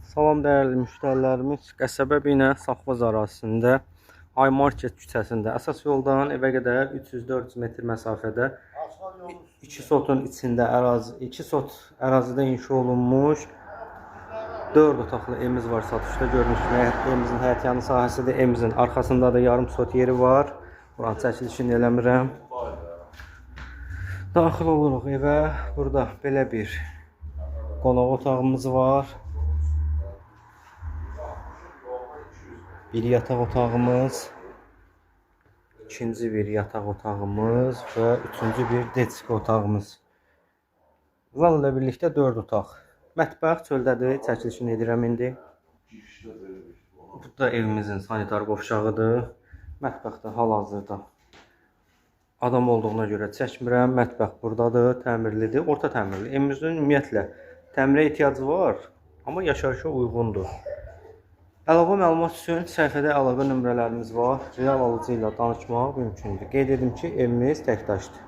Salam dəyərli müştərilərimiz. Qəsəbə Binə Safxoz ərazisində Ay Market küçəsində əsas yoldan evə qədər 300-400 metr məsafədə 2 sotun içində ərazi, ərazidə inşa olunmuş 4 otaqlı evimiz var satışda. Görmüşsünüz, evimizin həyətyanı sahəsidir. Evimizin arxasında da yarım sot yeri var. Buranın çəkilişini eləmirəm. Daxil oluruq evə. Burada belə bir qonaq otağımız var. Bir yataq otağımız, ikinci bir yataq otağımız və üçüncü bir deçki otağımız. Zal ilə birlikdə 4 otaq. Mətbəx çöldədir, çəkilişini edirəm indi. Bu da evimizin sanitar qovşağıdır. Mətbəxdə hal-hazırda adam olduğuna görə çəkmirəm. Mətbəx buradadır, təmirlidir, orta təmirli. Evimizin ümumiyyətlə təmirə ehtiyacı var, amma yaşayışa uyğundur. Əlavə məlumat üçün səhifədə əlaqə nömrələrimiz var. Real alıcı ilə danışmaq mümkündür. Qeyd edim ki, evimiz təkdaşdır.